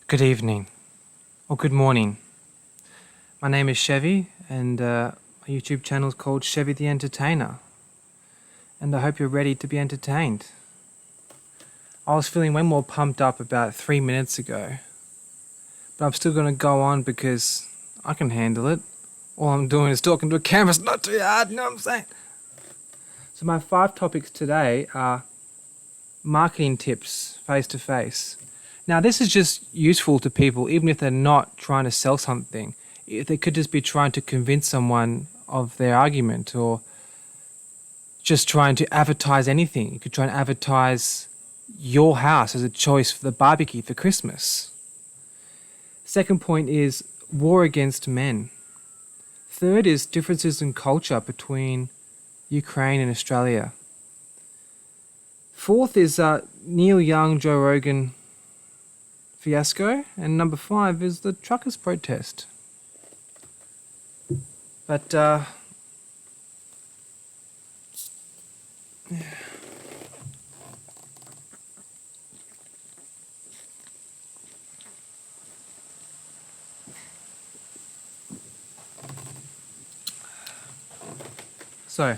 Good evening, or good morning. My name is Chevy, and my YouTube channel is called Chevy the Entertainer. And I hope you're ready to be entertained. I was feeling way more pumped up about 3 minutes ago, but I'm still going to go on because I can handle it. All I'm doing is talking to a camera, it's not too hard, you know what I'm saying? So my 5 topics today are marketing tips face to face. Now, this is just useful to people, even if they're not trying to sell something. They could just be trying to convince someone of their argument, or just trying to advertise anything. You could try and advertise your house as a choice for the barbecue for Christmas. Second point is war against men. Third is differences in culture between Ukraine and Australia. Fourth is Neil Young, Joe Rogan fiasco, and number 5 is the truckers' protest. But so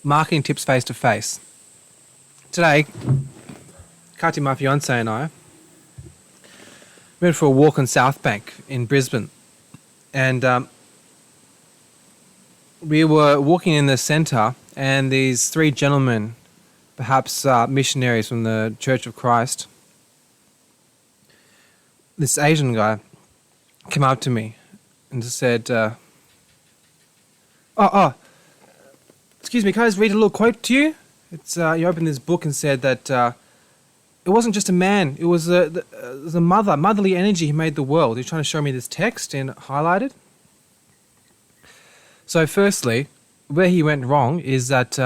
marketing tips face to face. Today, Kati, my fiance, and I went for a walk on South Bank in Brisbane, and we were walking in the centre, and these 3 gentlemen, perhaps missionaries from the Church of Christ, this Asian guy came up to me and just said, excuse me, can I just read a little quote to you? It's you opened this book and said that it wasn't just a man, it was the motherly energy who made the world. He's trying to show me this text and highlighted. So firstly, where he went wrong is that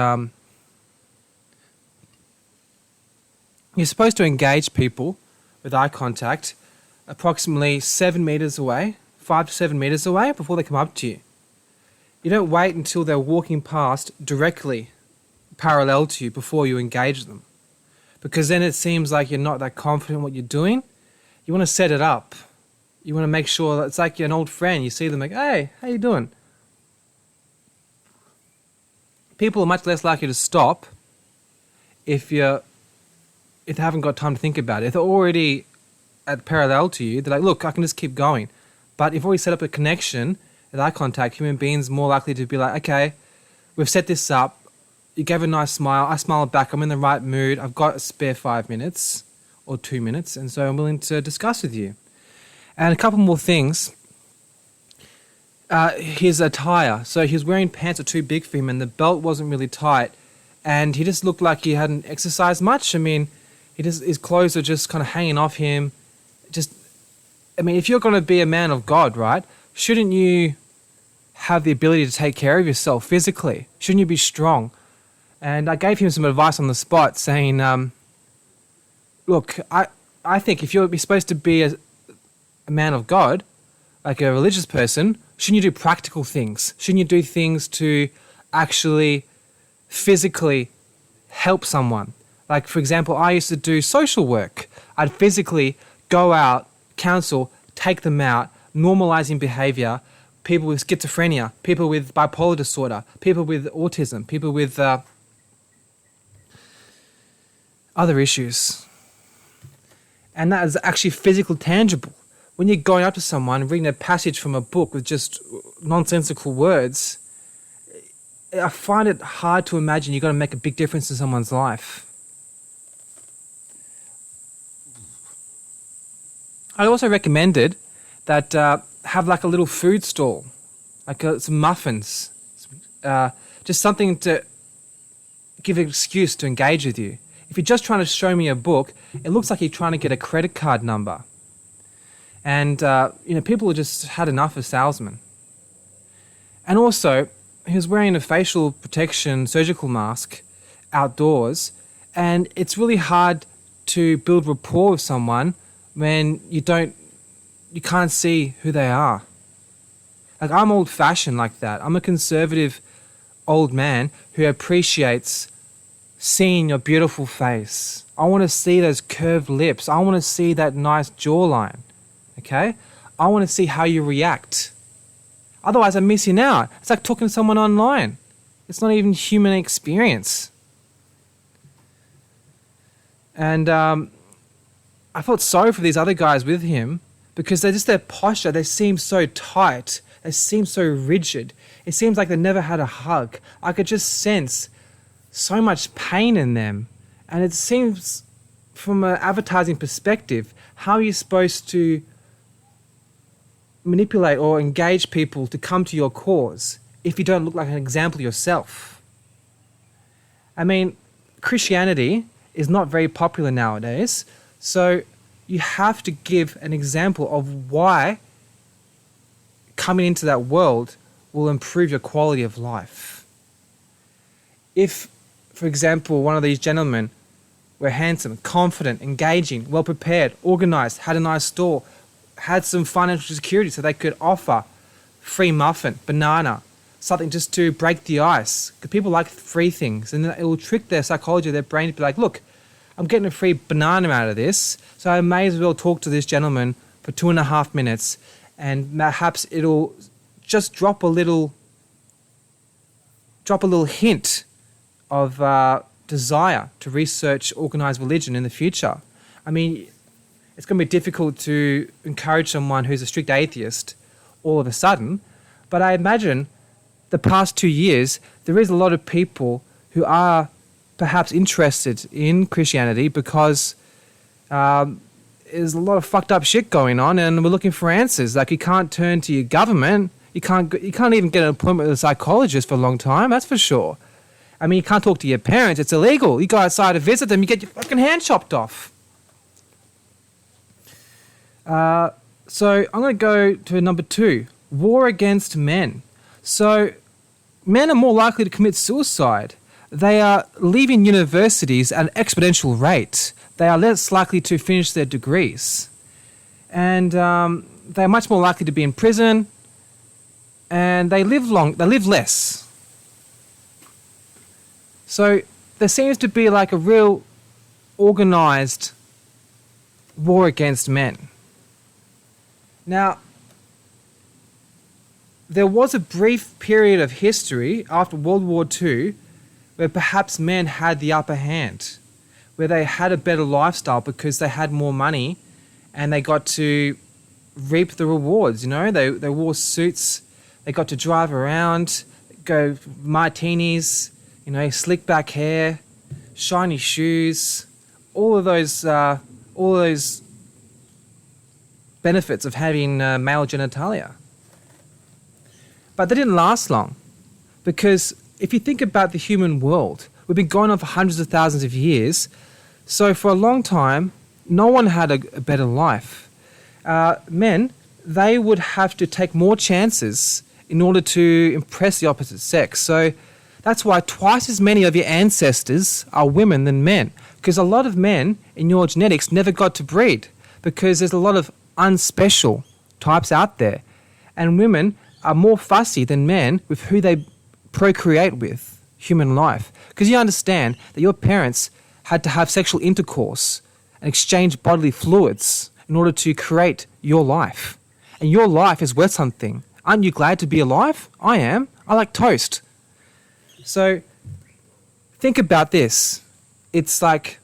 you're supposed to engage people with eye contact approximately 7 meters away, 5 to 7 meters away before they come up to you. You don't wait until they're walking past directly parallel to you before you engage them, because then it seems like you're not that confident in what you're doing. You want to set it up. You want to make sure that it's like you're an old friend. You see them like, hey, how you doing? People are much less likely to stop if they haven't got time to think about it. If they're already at parallel to you, they're like, look, I can just keep going. But if you've already set up a connection with eye contact, human beings are more likely to be like, okay, we've set this up. You gave a nice smile. I smiled back. I'm in the right mood. I've got a spare 5 minutes or 2 minutes, and so I'm willing to discuss with you. And a couple more things. His attire. So he was wearing pants that were too big for him, and the belt wasn't really tight, and he just looked like he hadn't exercised much. I mean, his clothes are just kind of hanging off him. If you're going to be a man of God, right, shouldn't you have the ability to take care of yourself physically? Shouldn't you be strong? And I gave him some advice on the spot, saying, look, I think if you're supposed to be a man of God, like a religious person, shouldn't you do practical things? Shouldn't you do things to actually physically help someone? Like, for example, I used to do social work. I'd physically go out, counsel, take them out, normalizing behavior, people with schizophrenia, people with bipolar disorder, people with autism, people with other issues. And that is actually physical, tangible. When you're going up to someone and reading a passage from a book with just nonsensical words, I find it hard to imagine you're going to make a big difference in someone's life. I also recommended that have like a little food stall, like some muffins, just something to give an excuse to engage with you. If you're just trying to show me a book, it looks like you're trying to get a credit card number. And, people have just had enough of salesmen. And also, he was wearing a facial protection surgical mask outdoors, and it's really hard to build rapport with someone when you can't see who they are. Like, I'm old-fashioned like that. I'm a conservative old man who appreciates seeing your beautiful face I want to see those curved lips. I want to see that nice jawline. Okay? I want to see how you react. Otherwise, I'm missing out. It's like talking to someone online. It's not even human experience. And I felt sorry for these other guys with him because their posture, they seem so tight. They seem so rigid. It seems like they never had a hug. I could just sense so much pain in them. And it seems, from an advertising perspective, how are you supposed to manipulate or engage people to come to your cause if you don't look like an example yourself? I mean, Christianity is not very popular nowadays, so you have to give an example of why coming into that world will improve your quality of life. If, for example, one of these gentlemen were handsome, confident, engaging, well prepared, organized, had a nice store, had some financial security so they could offer free muffin, banana, something just to break the ice. Because people like free things, and it will trick their psychology, their brain to be like, look, I'm getting a free banana out of this, so I may as well talk to this gentleman for 2.5 minutes, and perhaps it'll just drop a little hint of desire to research organized religion in the future. I mean, it's going to be difficult to encourage someone who's a strict atheist all of a sudden, but I imagine the past 2 years, there is a lot of people who are perhaps interested in Christianity because there's a lot of fucked up shit going on and we're looking for answers. Like, you can't turn to your government. You can't even get an appointment with a psychologist for a long time, that's for sure. I mean, you can't talk to your parents. It's illegal. You go outside to visit them, you get your fucking hand chopped off. So I'm going to go to number 2, war against men. So men are more likely to commit suicide. They are leaving universities at an exponential rate. They are less likely to finish their degrees. And they're much more likely to be in prison. And they live less. So there seems to be like a real organized war against men. Now, there was a brief period of history after World War II where perhaps men had the upper hand, where they had a better lifestyle because they had more money and they got to reap the rewards, you know? They wore suits, they got to drive around, go martinis, you know, slick back hair, shiny shoes, all of those benefits of having male genitalia. But they didn't last long, because if you think about the human world, we've been going on for hundreds of thousands of years, so for a long time, no one had a better life. Men, they would have to take more chances in order to impress the opposite sex. So that's why twice as many of your ancestors are women than men, because a lot of men in your genetics never got to breed, because there's a lot of unspecial types out there. And women are more fussy than men with who they procreate with, human life. Because you understand that your parents had to have sexual intercourse and exchange bodily fluids in order to create your life. And your life is worth something. Aren't you glad to be alive? I am. I like toast. So think about this. It's like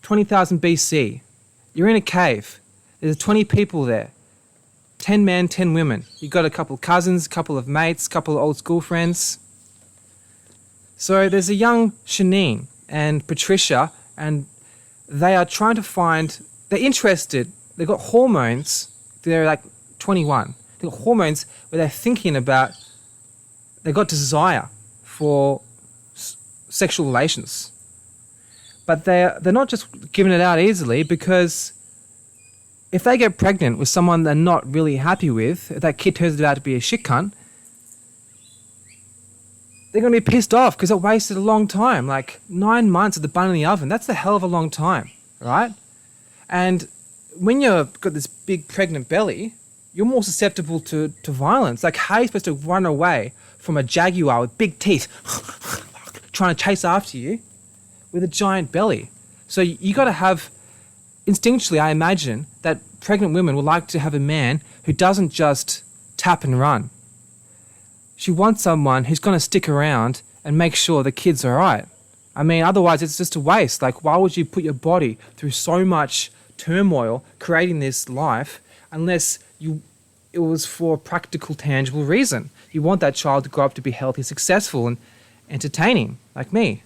20,000 BC. You're in a cave. There's 20 people there. 10 men, 10 women. You got a couple of cousins, a couple of mates, a couple of old school friends. So there's a young Shanine and Patricia, and they are trying to find, they're interested, they've got hormones, they're like 21. They've got hormones where they're thinking about, they've got desire for sexual relations. But they're not just giving it out easily, because if they get pregnant with someone they're not really happy with, if that kid turns out to be a shit cunt, they're going to be pissed off because it wasted a long time. Like 9 months at the bun in the oven, that's a hell of a long time, right? And when you've got this big pregnant belly, you're more susceptible to violence. Like, how are you supposed to run away from a jaguar with big teeth trying to chase after you with a giant belly? So you got to have, instinctually, I imagine, that pregnant women would like to have a man who doesn't just tap and run. She wants someone who's going to stick around and make sure the kid's all right. I mean, otherwise it's just a waste. Like, why would you put your body through so much turmoil creating this life unless it was for a practical, tangible reason? You want that child to grow up to be healthy, successful, and entertaining, like me.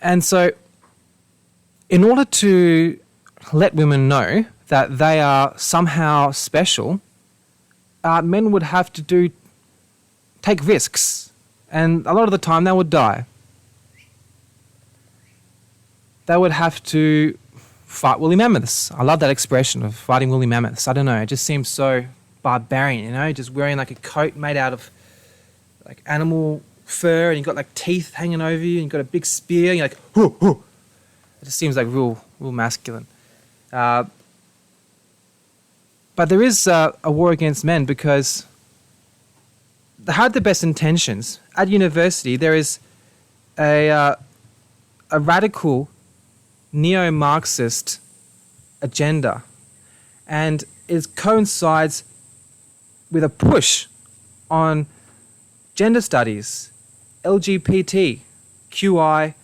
And so, in order to let women know that they are somehow special, men would have to take risks. And a lot of the time they would die. They would have to fight woolly mammoths. I love that expression of fighting woolly mammoths. I don't know, it just seems so barbarian, you know, just wearing like a coat made out of like animal fur, and you've got like teeth hanging over you, and you've got a big spear, and you're like, hoo, hoo. It just seems like real masculine. But there is a war against men because they had the best intentions. At university, there is a radical neo-Marxist agenda, and it coincides with a push on gender studies, LGBT, QI,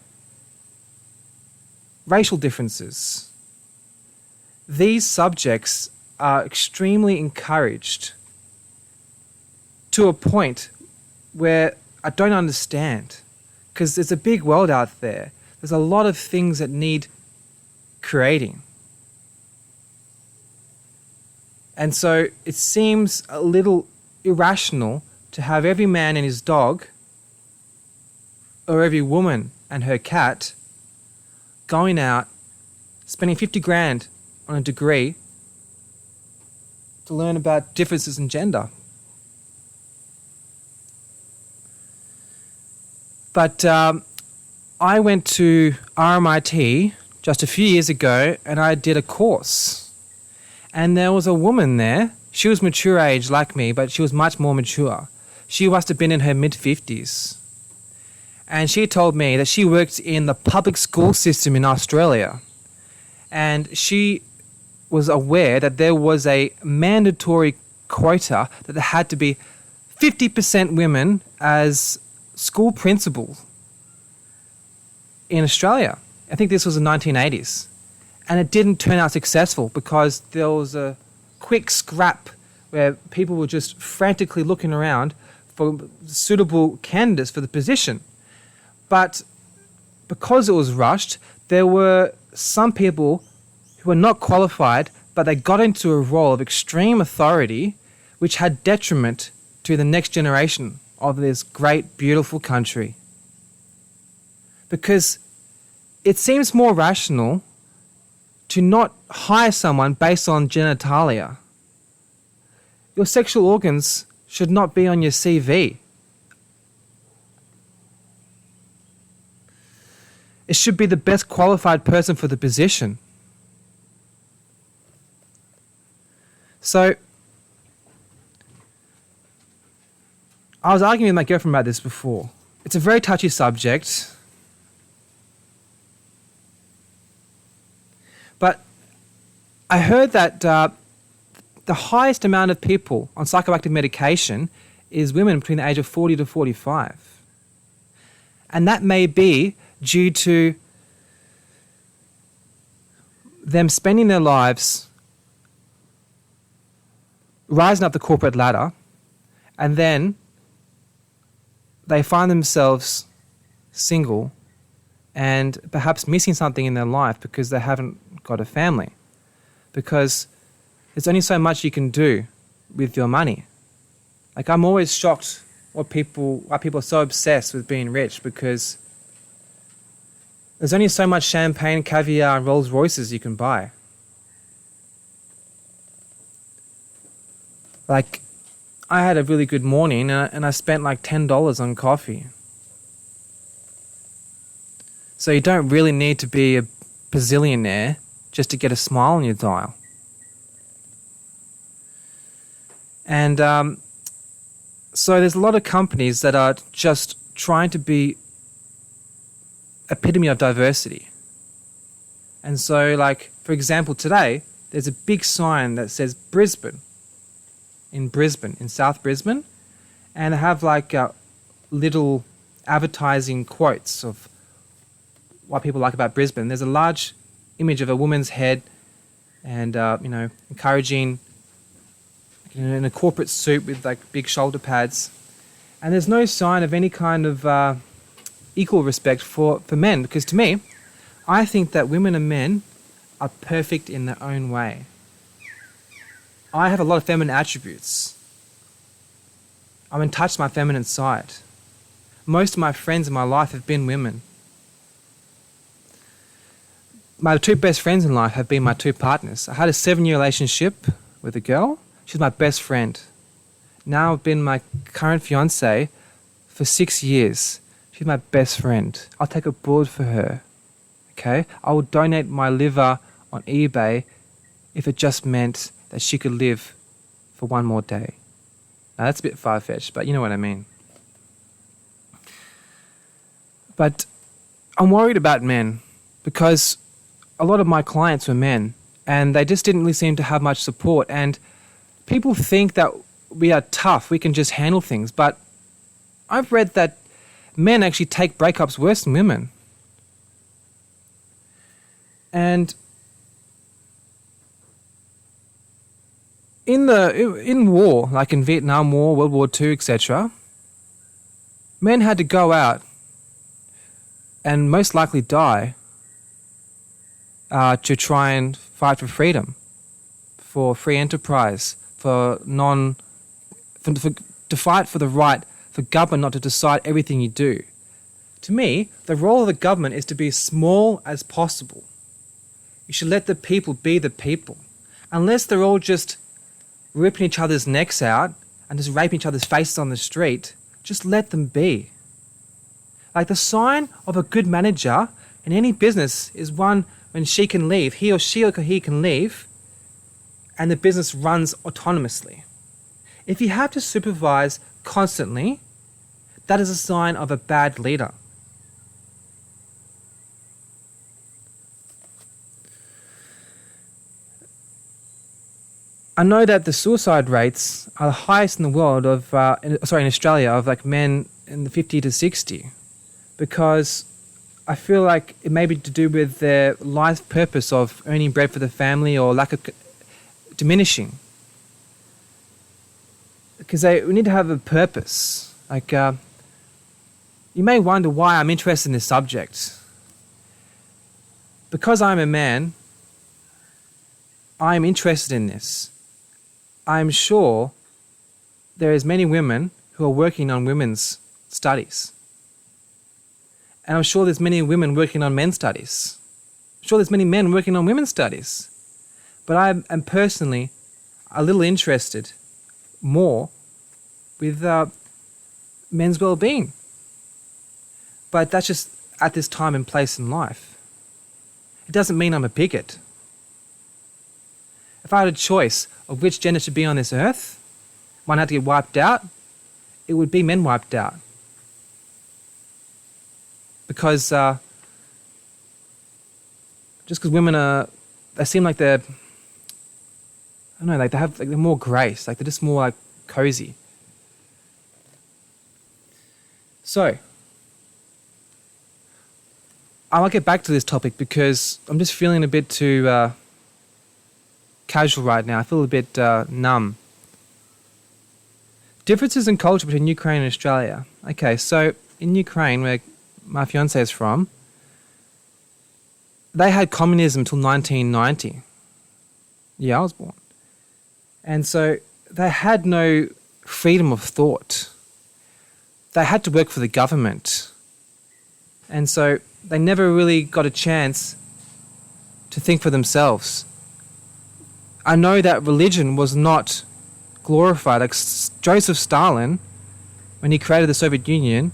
racial differences. These subjects are extremely encouraged to a point where I don't understand, because there's a big world out there. There's a lot of things that need creating. And so it seems a little irrational to have every man and his dog, or every woman and her cat, going out, spending 50 grand on a degree to learn about differences in gender. But I went to RMIT just a few years ago, and I did a course. And there was a woman there. She was mature age like me, but she was much more mature. She must have been in her mid-50s. And she told me that she worked in the public school system in Australia. And she was aware that there was a mandatory quota that there had to be 50% women as school principals in Australia. I think this was the 1980s. And it didn't turn out successful because there was a quick scrap where people were just frantically looking around for suitable candidates for the position. But because it was rushed, there were some people who were not qualified, but they got into a role of extreme authority which had detriment to the next generation of this great, beautiful country. Because it seems more rational to not hire someone based on genitalia. Your sexual organs should not be on your CV. It should be the best qualified person for the position. So, I was arguing with my girlfriend about this before. It's a very touchy subject. But I heard that the highest amount of people on psychoactive medication is women between the age of 40 to 45. And that may be due to them spending their lives rising up the corporate ladder, and then they find themselves single and perhaps missing something in their life because they haven't got a family. Because there's only so much you can do with your money. Like, I'm always shocked why people are so obsessed with being rich, because there's only so much champagne, caviar, and Rolls Royces you can buy. Like, I had a really good morning and I spent like $10 on coffee. So you don't really need to be a bazillionaire just to get a smile on your dial. And so there's a lot of companies that are just trying to be epitome of diversity. And so, like, for example, today, there's a big sign that says Brisbane, in South Brisbane, and they have like little advertising quotes of what people like about Brisbane. There's a large image of a woman's head and, encouraging in a corporate suit with like big shoulder pads. And there's no sign of any kind of equal respect for men, because to me, I think that women and men are perfect in their own way. I have a lot of feminine attributes. I'm in touch with my feminine side. Most of my friends in my life have been women. My two best friends in life have been my two partners. I had a 7-year relationship with a girl. She's my best friend. Now I've been my current fiancée for 6 years. She's my best friend. I'll take a bullet for her. Okay? I will donate my liver on eBay if it just meant that she could live for one more day. Now that's a bit far-fetched, but you know what I mean. But I'm worried about men because a lot of my clients were men and they just didn't really seem to have much support. And people think that we are tough, we can just handle things. But I've read that men actually take breakups worse than women. And in war, like in Vietnam War, World War II, etc., men had to go out and most likely die to try and fight for freedom, for free enterprise, to fight for the right for government not to decide everything you do. To me, the role of the government is to be as small as possible. You should let the people be the people. Unless they're all just ripping each other's necks out and just raping each other's faces on the street, just let them be. Like the sign of a good manager in any business is one when she can leave, he or he can leave, and the business runs autonomously. If you have to supervise constantly, that is a sign of a bad leader. I know that the suicide rates are the highest in the world in Australia, of like men in the 50 to 60, because I feel like it may be to do with their life purpose of earning bread for the family or lack of diminishing. Because we need to have a purpose. Like, you may wonder why I'm interested in this subject. Because I'm a man, I'm interested in this. I'm sure there is many women who are working on women's studies. And I'm sure there's many women working on men's studies. I'm sure there's many men working on women's studies. But I am personally a little interested more with men's well-being. But that's just at this time and place in life. It doesn't mean I'm a bigot. If I had a choice of which gender should be on this earth, one had to get wiped out, it would be men wiped out. Because just because women they seem like they're, I don't know, like they're more grace, like they're just more like cozy. So, I might get back to this topic because I'm just feeling a bit too casual right now. I feel a bit numb. Differences in culture between Ukraine and Australia. Okay, so in Ukraine, where my fiancée is from, they had communism till 1990. Yeah, I was born. And so they had no freedom of thought. They had to work for the government. And so they never really got a chance to think for themselves. I know that religion was not glorified. Like Joseph Stalin, when he created the Soviet Union,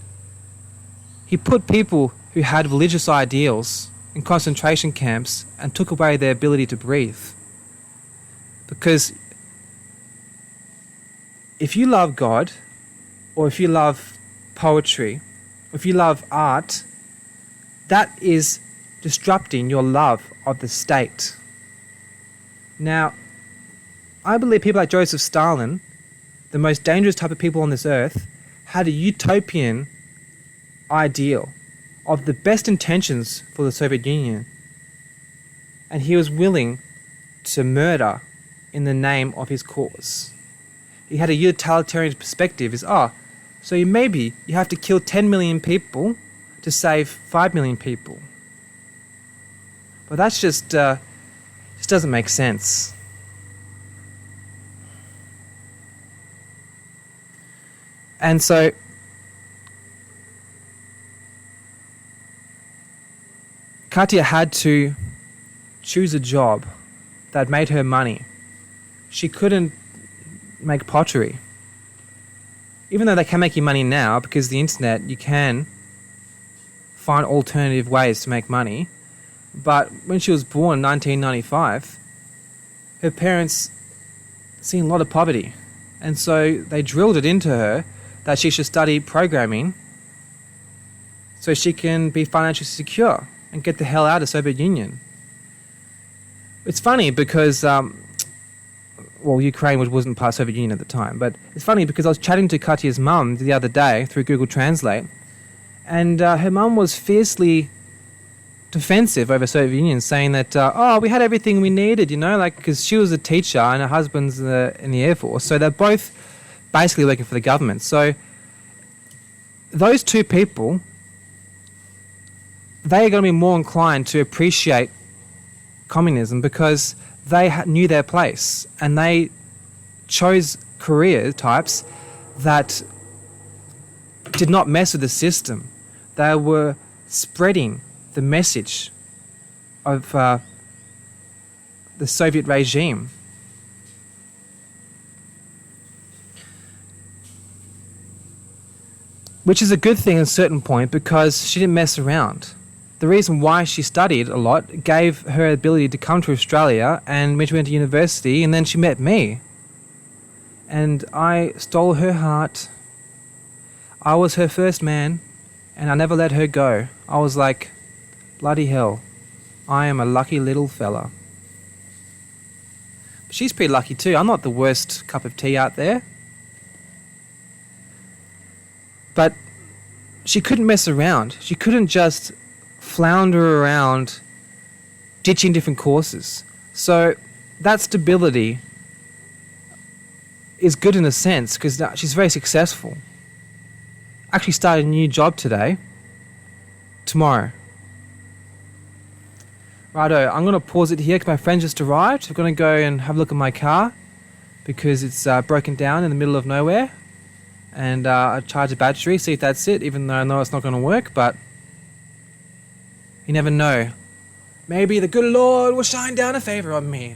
he put people who had religious ideals in concentration camps and took away their ability to breathe. Because if you love God, or if you love poetry, or if you love art, That is disrupting your love of the state. Now, I believe people like Joseph Stalin, the most dangerous type of people on this earth, had a utopian ideal of the best intentions for the Soviet Union. And he was willing to murder in the name of his cause. He had a utilitarian perspective, so maybe you have to kill 10 million people to save 5 million people. But that's just doesn't make sense. And so Katya had to choose a job that made her money. She couldn't make pottery. Even though they can make you money now, because the internet, you can find alternative ways to make money. But when she was born in 1995, her parents seen a lot of poverty. And so they drilled it into her that she should study programming so she can be financially secure and get the hell out of the Soviet Union. It's funny because, Ukraine wasn't part of the Soviet Union at the time, but it's funny because I was chatting to Katya's mum the other day through Google Translate, and her mum was fiercely defensive over Soviet Union, saying that, we had everything we needed, because she was a teacher and her husband's in the Air Force, so they're both basically working for the government. So those two people, they are going to be more inclined to appreciate communism because they knew their place and they chose career types that did not mess with the system. They were spreading the message of the Soviet regime. Which is a good thing at a certain point because she didn't mess around. The reason why she studied a lot gave her ability to come to Australia, and when she went to university, and then she met me. And I stole her heart. I was her first man, and I never let her go. I was like, bloody hell, I am a lucky little fella. But she's pretty lucky too. I'm not the worst cup of tea out there. But she couldn't mess around. She couldn't just flounder around ditching different courses. So that stability is good in a sense because she's very successful. Actually started a new job tomorrow. Righto, I'm going to pause it here because my friend just arrived. I'm going to go and have a look at my car because it's broken down in the middle of nowhere. And I charge the battery, see if that's it, even though I know it's not going to work, but you never know. Maybe the good Lord will shine down a favor on me.